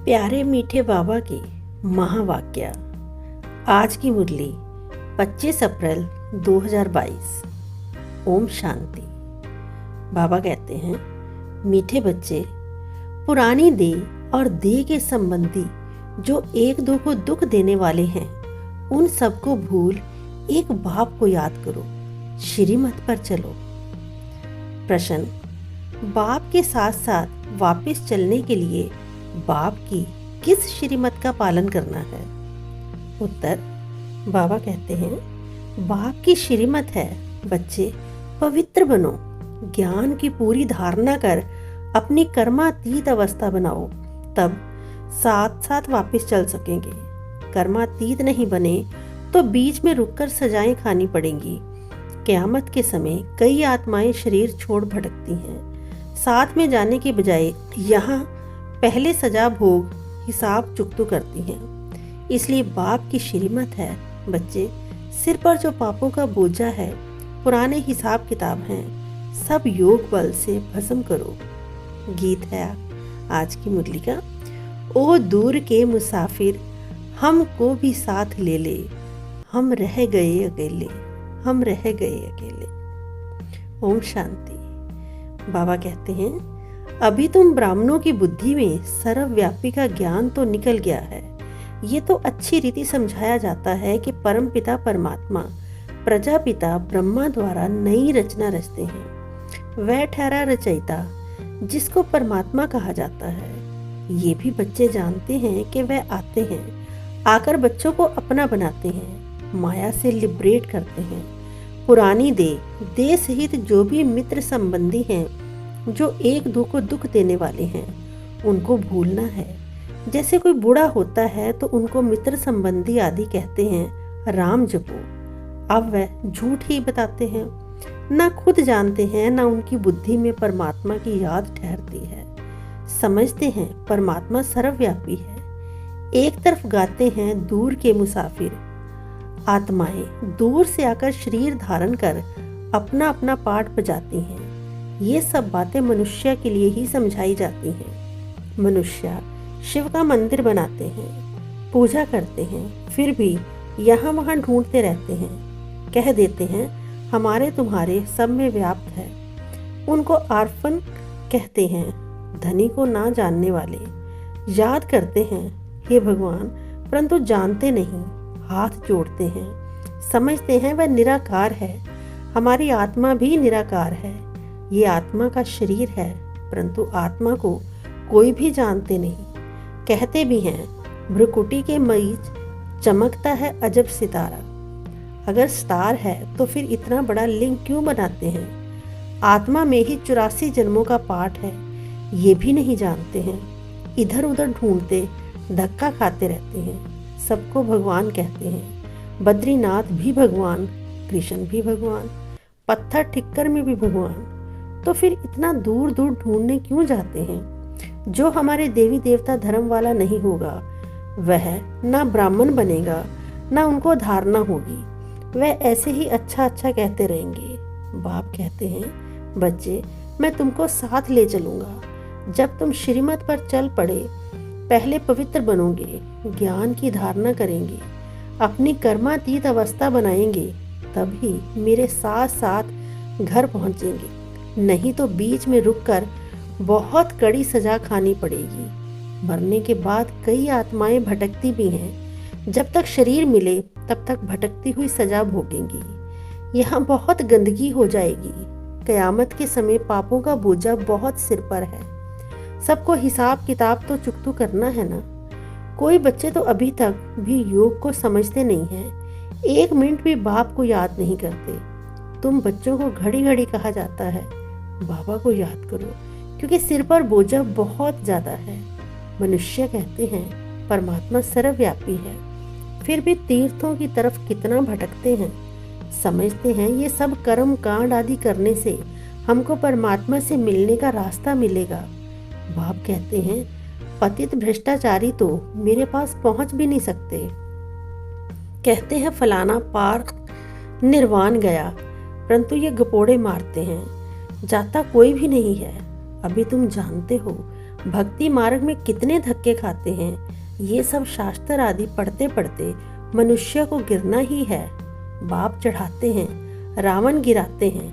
प्यारे मीठे बाबा की महावाक्य। आज की मुरली 25 अप्रैल 2022। ओम शांति। बाबा कहते हैं, मीठे बच्चे, पुरानी देह और देह के संबंधी जो एक दो को दुख देने वाले हैं, उन सबको भूल एक बाप को याद करो, श्रीमत पर चलो। प्रश्न: बाप के साथ साथ वापस चलने के लिए बाप की किस श्रीमत का पालन करना है? उत्तर: बाबा कहते हैं, बाप की श्रीमत है, बच्चे पवित्र बनो, ज्ञान की पूरी धारणा कर अपनी कर्मातीत अवस्था बनाओ, तब साथ साथ वापस चल सकेंगे। कर्मातीत नहीं बने तो बीच में रुककर सजाएं खानी पड़ेंगी। क़यामत के समय कई आत्माएं शरीर छोड़ भटकती हैं, साथ में जाने के बजाय यहाँ पहले सजा भोग हिसाब चुकतू करती हैं। इसलिए बाप की श्रीमत है, बच्चे सिर पर जो पापों का बोझा है, पुराने हिसाब किताब हैं, सब योग बल से भस्म करो। गीत है आज की मुरली का। ओ दूर के मुसाफिर, हमको भी साथ ले ले, हम रह गए अकेले, हम रह गए अकेले। ओम शांति। बाबा कहते हैं, अभी तुम ब्राह्मणों की बुद्धि में सर्वव्यापी का ज्ञान तो निकल गया है। ये तो अच्छी रीति समझाया जाता है कि परमपिता परमात्मा प्रजापिता ब्रह्मा द्वारा नई रचना रचते हैं। वह ठहरा रचयिता जिसको परमात्मा कहा जाता है। ये भी बच्चे जानते हैं कि वह आते हैं, आकर बच्चों को अपना बनाते हैं, माया से लिबरेट करते हैं। पुरानी देह सहित जो भी मित्र संबंधी हैं, जो एक दो को दुख देने वाले हैं, उनको भूलना है। जैसे कोई बूढ़ा होता है तो उनको मित्र संबंधी आदि कहते हैं, राम जपो। अब वह झूठ ही बताते हैं, ना खुद जानते हैं, ना उनकी बुद्धि में परमात्मा की याद ठहरती है। समझते हैं परमात्मा सर्वव्यापी है। एक तरफ गाते हैं, दूर के मुसाफिर। आत्माएं दूर से आकर शरीर धारण कर अपना अपना पाठ बजाती हैं। ये सब बातें मनुष्य के लिए ही समझाई जाती हैं। मनुष्य शिव का मंदिर बनाते हैं, पूजा करते हैं, फिर भी यहाँ वहाँ ढूंढते रहते हैं। कह देते हैं, हमारे तुम्हारे सब में व्याप्त है। उनको आर्फन कहते हैं, धनी को ना जानने वाले। याद करते हैं, हे भगवान, परंतु जानते नहीं। हाथ जोड़ते हैं, समझते हैं वह निराकार है। हमारी आत्मा भी निराकार है। ये आत्मा का शरीर है, परंतु आत्मा को कोई भी जानते नहीं। कहते भी हैं, भ्रुकुटी के मरीज चमकता है अजब सितारा। अगर स्टार है तो फिर इतना बड़ा लिंग क्यों बनाते हैं? आत्मा में ही 84 जन्मों का पाठ है, ये भी नहीं जानते हैं। इधर उधर ढूंढते धक्का खाते रहते हैं। सबको भगवान कहते हैं। बद्रीनाथ भी भगवान, कृष्ण भी भगवान, पत्थर ठिक्कर में भी भगवान। तो फिर इतना दूर दूर ढूंढने क्यों जाते हैं? जो हमारे देवी देवता धर्म वाला नहीं होगा, वह ना ब्राह्मण बनेगा, ना उनको धारणा होगी। वह ऐसे ही अच्छा अच्छा कहते रहेंगे। बाप कहते हैं, बच्चे मैं तुमको साथ ले चलूंगा। जब तुम श्रीमत पर चल पड़े, पहले पवित्र बनोगे, ज्ञान की धारणा करेंगे, अपनी कर्मातीत अवस्था बनाएंगे, तभी मेरे साथ साथ घर पहुंचेंगे। नहीं तो बीच में रुककर बहुत कड़ी सजा खानी पड़ेगी। मरने के बाद कई आत्माएं भटकती भी हैं। जब तक शरीर मिले तब तक भटकती हुई सजा भोगेंगी। यहाँ बहुत गंदगी हो जाएगी। क़यामत के समय पापों का बोझा बहुत सिर पर है। सबको हिसाब किताब तो चुकतू करना है ना। कोई बच्चे तो अभी तक भी योग को समझते नहीं हैं। 1 मिनट भी बाप को याद नहीं करते। तुम बच्चों को घड़ी घड़ी कहा जाता है, बाबा को याद करो, क्योंकि सिर पर बोझा बहुत ज्यादा है। मनुष्य कहते हैं परमात्मा सर्वव्यापी है, फिर भी तीर्थों की तरफ कितना भटकते हैं। समझते हैं ये सब कर्म कांड आदि करने से हमको परमात्मा से मिलने का रास्ता मिलेगा। बाप कहते हैं, पतित भ्रष्टाचारी तो मेरे पास पहुंच भी नहीं सकते। कहते हैं फलाना पार निर्वाण गया, परंतु ये गपोड़े मारते हैं, जाता कोई भी नहीं है। अभी तुम जानते हो भक्ति मार्ग में कितने धक्के खाते हैं, ये सब शास्त्र आदि पढ़ते पढ़ते मनुष्य को गिरना ही है। बाप चढ़ाते हैं, रावण गिराते हैं।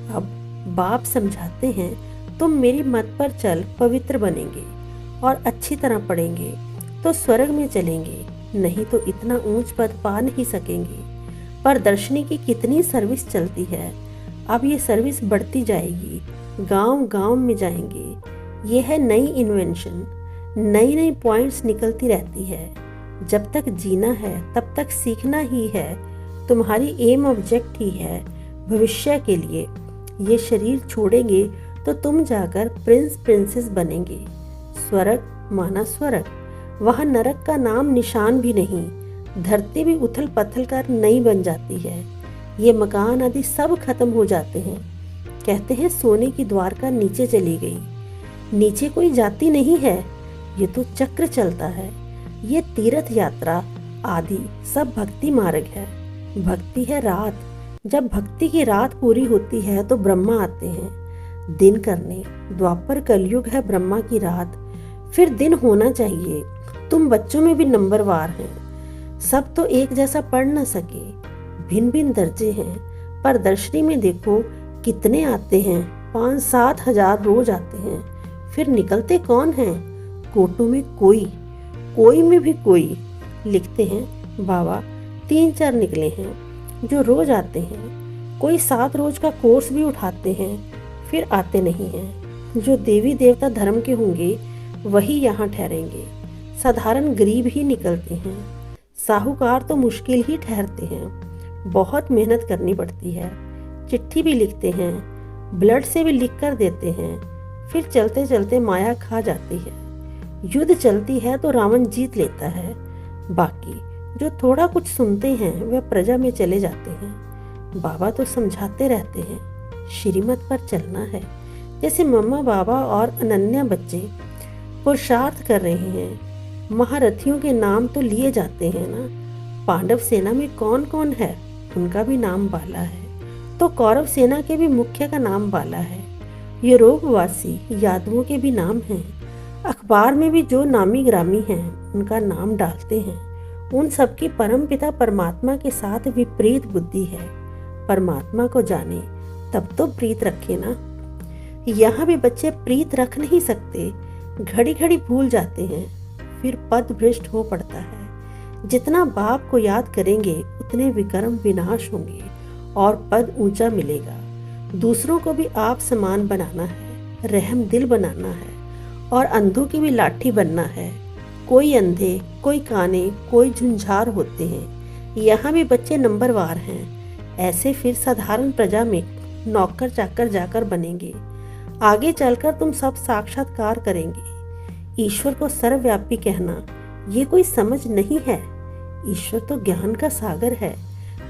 अब बाप समझाते हैं, तुम मेरी मत पर चल, पवित्र बनेंगे और अच्छी तरह पढ़ेंगे तो स्वर्ग में चलेंगे, नहीं तो इतना ऊंच पद पा नहीं सकेंगे। पर दर्शनी की कितनी सर्विस चलती है, अब ये सर्विस बढ़ती जाएगी, गांव गांव में जाएंगे। ये है नई इन्वेंशन, नई नई पॉइंट्स निकलती रहती है। जब तक जीना है तब तक सीखना ही है। तुम्हारी एम ऑब्जेक्ट ही है भविष्य के लिए। ये शरीर छोड़ेंगे तो तुम जाकर प्रिंस प्रिंसेस बनेंगे। स्वर्ग माना स्वर्ग, वहाँ नरक का नाम निशान भी नहीं। धरती भी उथल पथल कर नई बन जाती है। ये मकान आदि सब खत्म हो जाते हैं। कहते हैं सोने की द्वारका नीचे चली गई। नीचे कोई जाती नहीं है, ये तो चक्र चलता है। ये तीर्थ यात्रा आदि सब भक्ति मार्ग है। भक्ति है रात। जब भक्ति की रात पूरी होती है तो ब्रह्मा आते हैं दिन करने। द्वापर कलयुग है ब्रह्मा की रात, फिर दिन होना चाहिए। तुम बच्चों में भी नंबरवार हैं। सब तो एक जैसा पढ़ न सके, भिन्न भिन्न दर्जे हैं। पर दर्शनी में देखो कितने आते हैं, 5-7 हजार रोज आते हैं। फिर निकलते कौन हैं? कोटों में कोई में भी कोई। लिखते हैं बाबा 3-4 निकले हैं जो रोज आते हैं। कोई 7 रोज का कोर्स भी उठाते हैं, फिर आते नहीं हैं। जो देवी देवता धर्म के होंगे वही यहाँ ठहरेंगे। साधारण गरीब ही निकलते हैं। साहूकार तो मुश्किल ही ठहरते हैं। बहुत मेहनत करनी पड़ती है। चिट्ठी भी लिखते हैं, ब्लड से भी लिख कर देते हैं। फिर चलते चलते माया खा जाती है। युद्ध चलती है तो रावण जीत लेता है। बाकी जो थोड़ा कुछ सुनते हैं वह प्रजा में चले जाते हैं। बाबा तो समझाते रहते हैं, श्रीमत पर चलना है। जैसे मम्मा बाबा और अनन्या बच्चे पुरुषार्थ कर रहे हैं। महारथियों के नाम तो लिए जाते हैं ना। पांडव सेना में कौन कौन है, उनका भी नाम बाला है। तो कौरव सेना के भी मुख्य का नाम बाला है। यूरोपवासी यादवों के भी नाम हैं। अखबार में भी जो नामी ग्रामी हैं उनका नाम डालते हैं। उन सबकी परमपिता परमात्मा के साथ विपरीत बुद्धि है। परमात्मा को जाने तब तो प्रीत रखे ना। यहाँ भी बच्चे प्रीत रख नहीं सकते, घड़ी घड़ी भूल जाते हैं, फिर पद भ्रष्ट हो पड़ता है। जितना बाप को याद करेंगे उतने विक्रम विनाश होंगे और पद ऊंचा मिलेगा। दूसरों को भी आप समान बनाना है, रहम दिल बनाना है और अंधों की भी लाठी बनना है। कोई अंधे, कोई काने, कोई झुंझार होते हैं। यहाँ भी बच्चे नंबरवार हैं। ऐसे फिर साधारण प्रजा में नौकर चाकर जाकर बनेंगे। आगे चलकर तुम सब साक्षात्कार करेंगे। ईश्वर को सर्वव्यापी कहना ये कोई समझ नहीं है। ईश्वर तो ज्ञान का सागर है।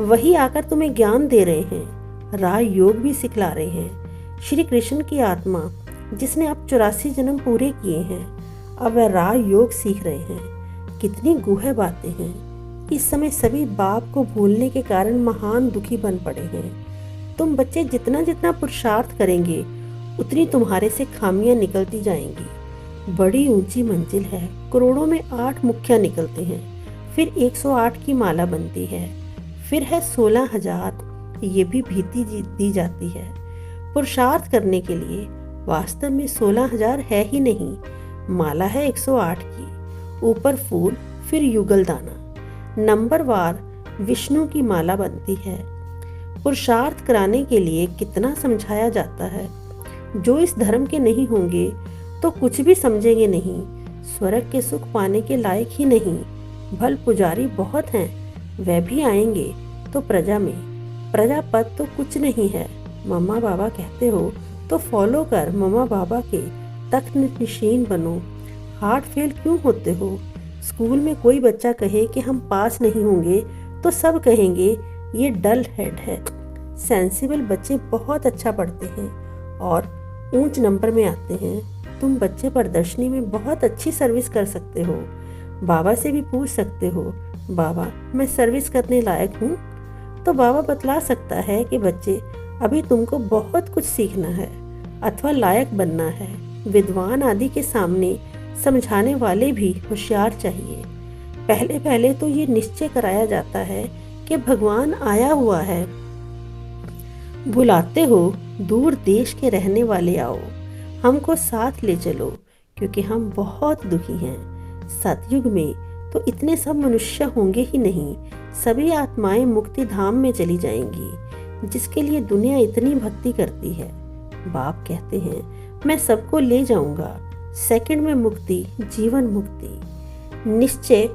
वही आकर तुम्हें ज्ञान दे रहे हैं, राय योग भी सिखला रहे हैं। श्री कृष्ण की आत्मा जिसने अब 84 जन्म पूरे किए हैं, अब वह राय योग सीख रहे हैं। कितनी गूढ़ बातें हैं। इस समय सभी बाप को भूलने के कारण महान दुखी बन पड़े हैं। तुम बच्चे जितना जितना पुरुषार्थ करेंगे उतनी तुम्हारे से खामियां निकलती जाएंगी। बड़ी ऊंची मंजिल है। करोड़ों में 8 मुखिया निकलते हैं, फिर 108 की माला बनती है, फिर है 16,000। ये भी भीति दी जाती है पुरुषार्थ करने के लिए। वास्तव में 16,000 है ही नहीं, माला है 108 की, ऊपर फूल, फिर युगल दाना। नंबरवार विष्णु की माला बनती है। पुरुषार्थ कराने के लिए कितना समझाया जाता है। जो इस धर्म के नहीं होंगे तो कुछ भी समझेंगे नहीं, स्वर्ग के सुख पाने के लायक ही नहीं। भल पुजारी बहुत हैं, वह भी आएंगे तो प्रजा में। प्रजा पद तो कुछ नहीं है। मम्मा बाबा कहते हो तो फॉलो कर, मम्मा बाबा के तख्त नशीन बनो। हार्ट फेल क्यों होते हो? स्कूल में कोई बच्चा कहे कि हम पास नहीं होंगे तो सब कहेंगे ये डल हेड है। सेंसिबल बच्चे बहुत अच्छा पढ़ते हैं और ऊंच नंबर में आते हैं। तुम बच्चे प्रदर्शनी में बहुत अच्छी सर्विस कर सकते हो। बाबा से भी पूछ सकते हो, बाबा मैं सर्विस करने लायक हूँ? तो बाबा बतला सकता है कि बच्चे अभी तुमको बहुत कुछ सीखना है अथवा लायक बनना है। विद्वान आदि के सामने समझाने वाले भी होशियार चाहिए। पहले पहले तो ये निश्चय कराया जाता है कि भगवान आया हुआ है, बुलाते हो दूर देश के रहने वाले आओ, हमको साथ ले चलो क्योंकि हम बहुत दुखी हैं। सतयुग में तो इतने सब मनुष्य होंगे ही नहीं, सभी आत्माएं मुक्ति धाम में चली जाएंगी जिसके लिए दुनिया इतनी भक्ति करती है। बाप कहते हैं मैं सबको ले जाऊंगा, सेकंड में मुक्ति, जीवन मुक्ति। निश्चय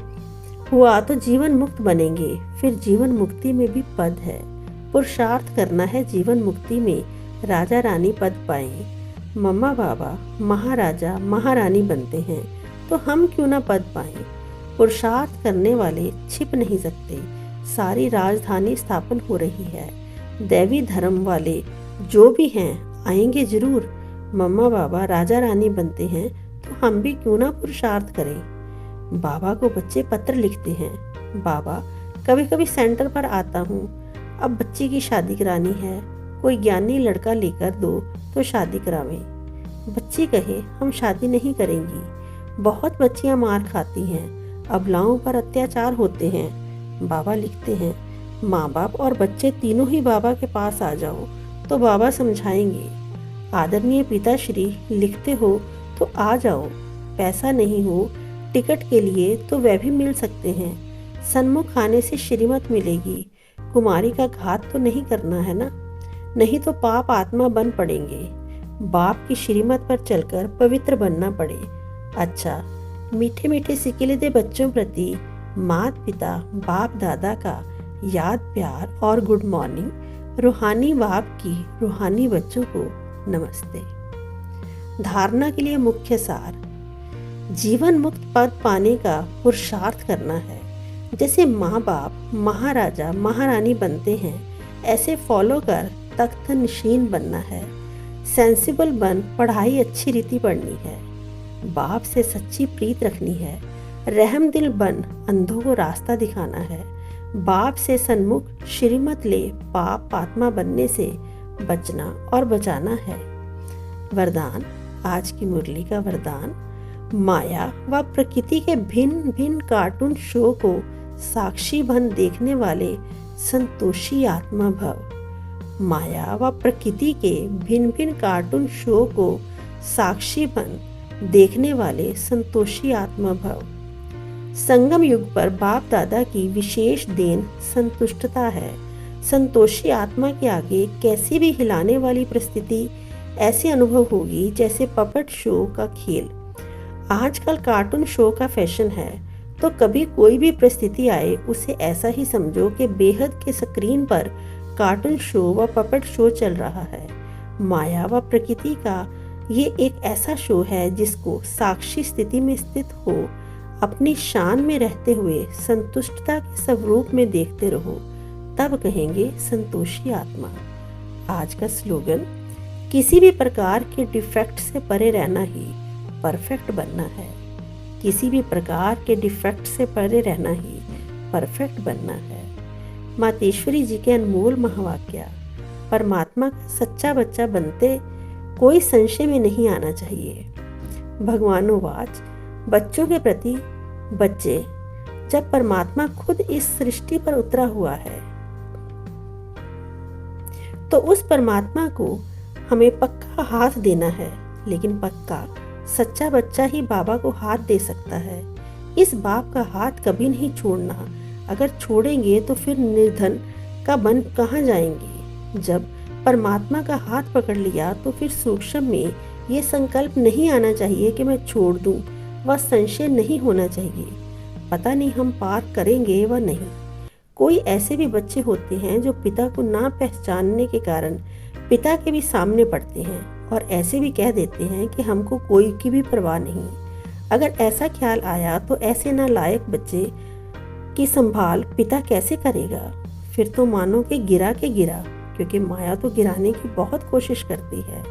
हुआ तो जीवन मुक्त बनेंगे, फिर जीवन मुक्ति में भी पद है, पुरुषार्थ करना है जीवन मुक्ति में राजा रानी पद पाएं। मम्मा बाबा महाराजा महारानी बनते हैं तो हम क्यों ना पद पाएं। पुरुषार्थ करने वाले छिप नहीं सकते, सारी राजधानी स्थापन हो रही है। दैवी धर्म वाले जो भी हैं आएंगे जरूर। मम्मा बाबा राजा रानी बनते हैं तो हम भी क्यों ना पुरुषार्थ करें। बाबा को बच्चे पत्र लिखते हैं, बाबा कभी कभी सेंटर पर आता हूँ, अब बच्ची की शादी करानी है, कोई ज्ञानी लड़का लेकर दो तो शादी करावें। बच्ची कहे हम शादी नहीं करेंगी, बहुत बच्चियां मार खाती हैं, अबलाओं पर अत्याचार होते हैं। बाबा लिखते हैं माँ बाप और बच्चे तीनों ही बाबा के पास आ जाओ तो बाबा समझाएंगे। आदरणीय पिताश्री लिखते हो तो आ जाओ, पैसा नहीं हो टिकट के लिए तो वह भी मिल सकते हैं, सन्मुख आने से श्रीमत मिलेगी, कुमारी का घात तो नहीं करना है ना, नहीं तो पाप आत्मा बन पड़ेंगे, बाप की श्रीमत पर चलकर पवित्र बनना पड़े। अच्छा, मीठे मीठे सिकिले दे बच्चों प्रति मात पिता बाप दादा का याद प्यार और गुड मॉर्निंग। रूहानी बाप की रूहानी बच्चों को नमस्ते। धारणा के लिए मुख्य सार, जीवन मुक्त पद पाने का पुरुषार्थ करना है। जैसे माँ बाप महाराजा महारानी बनते हैं, ऐसे फॉलो कर तख्त नशीन बनना है। सेंसिबल बन पढ़ाई अच्छी रीति पढ़नी है, बाप से सच्ची प्रीत रखनी है। रहम दिल बन अंधों को रास्ता दिखाना है, बाप से सन्मुख श्रीमत ले पाप आत्मा बनने से बचना और बचाना है। वरदान, आज की मुरली का वरदान, माया व प्रकृति के भिन्न भिन्न कार्टून शो को साक्षी बन देखने वाले संतोषी आत्मा भव। माया व प्रकृति के भिन्न भिन्न कार्टून शो को साक्षी बन देखने वाले संतोषी आत्मा भव। संगम युग पर बाप दादा की विशेष देन संतुष्टता है। संतोषी आत्मा के आगे कैसी भी हिलाने वाली परिस्थिति ऐसे अनुभव होगी जैसे पपट शो का खेल। आजकल कार्टून शो का फैशन है, तो कभी कोई भी परिस्थिति आए उसे ऐसा ही समझो कि बेहद के स्क्रीन पर कार्टून शो व पपट शो चल रहा है। माया व प्रकृति का ये एक ऐसा शो है जिसको साक्षी स्थिति में स्थित हो अपनी शान में रहते हुए संतुष्टता के स्वरूप में देखते रहो, तब कहेंगे संतोषी आत्मा। आज का स्लोगन, किसी भी प्रकार के डिफेक्ट से परे रहना ही परफेक्ट बनना है। किसी भी प्रकार के डिफेक्ट से परे रहना ही परफेक्ट बनना है। मातेश्वरी जी के अनमोल महावाक्य, परमात्मा का सच्चा बच्चा बनते कोई संशय में नहीं आना चाहिए। भगवानोवाच, बच्चों के प्रति बच्चे, जब परमात्मा खुद इस सृष्टि पर उतरा हुआ है तो उस परमात्मा को हमें पक्का हाथ देना है, लेकिन पक्का सच्चा बच्चा ही बाबा को हाथ दे सकता है। इस बाप का हाथ कभी नहीं छोड़ना, अगर छोड़ेंगे तो फिर निर्धन का बन कहाँ जाएंगे। जब परमात्मा का हाथ पकड़ लिया तो फिर सूक्ष्म में ये संकल्प नहीं आना चाहिए कि मैं छोड़ दूं, वह संशय नहीं होना चाहिए पता नहीं हम पार करेंगे व नहीं। कोई ऐसे भी बच्चे होते हैं जो पिता को ना पहचानने के कारण पिता के भी सामने पड़ते हैं और ऐसे भी कह देते हैं कि हमको कोई की भी परवाह नहीं। अगर ऐसा ख्याल आया तो ऐसे नालायक बच्चे की संभाल पिता कैसे करेगा। फिर तो मानो कि गिरा के गिरा, क्योंकि माया तो गिराने की बहुत कोशिश करती है,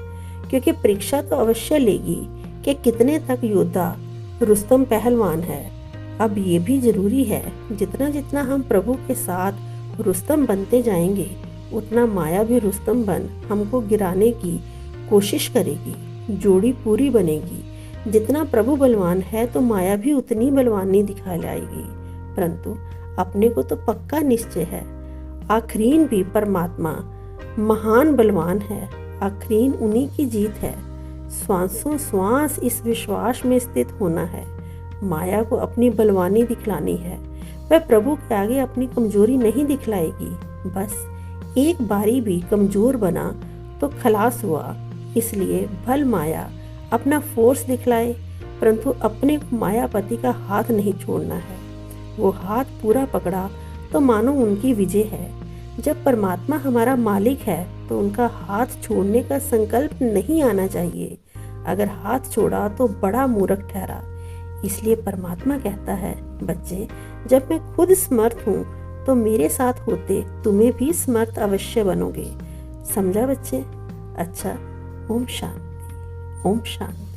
क्योंकि परीक्षा तो अवश्य लेगी कि कितने तक योद्धा रुस्तम पहलवान है। अब ये भी जरूरी है, जितना जितना हम प्रभु के साथ रुस्तम बनते जाएंगे उतना माया भी रुस्तम बन हमको गिराने की कोशिश करेगी। जोड़ी पूरी बनेगी। जितना प्रभु बलवान है तो माया भी उतनी बलवानी दिखा लाएगी। परंतु अपने को तो पक्का निश्चय है, आखरीन भी परमात्मा महान बलवान है। आखरीन उन्हीं की जीत है। श्वासों श्वास इस विश्वास में स्थित होना है। माया को अपनी बलवानी दिखलानी है। वह प्रभु के आगे अपनी कमजोरी नहीं दिखलाएगी। बस एक बारी भी कमजोर बना तो खलास हुआ। इसलिए भल माया अपना फोर्स दिखलाए, परंतु अपने मायापति का हाथ नहीं छोड़ना है। वो हाथ पूरा पकड़ा तो मानो उनकी विजय है। जब परमात्मा हमारा मालिक है तो उनका हाथ छोड़ने का संकल्प नहीं आना चाहिए। अगर हाथ छोड़ा तो बड़ा मूर्ख ठहरा। इसलिए परमात्मा कहता है, बच्चे, जब मैं खुद समर्थ हूँ तो मेरे साथ होते तुम्हें भी समर्थ अवश्य बनोगे। समझा बच्चे? अच्छा, ओम शांति, ओम शांति।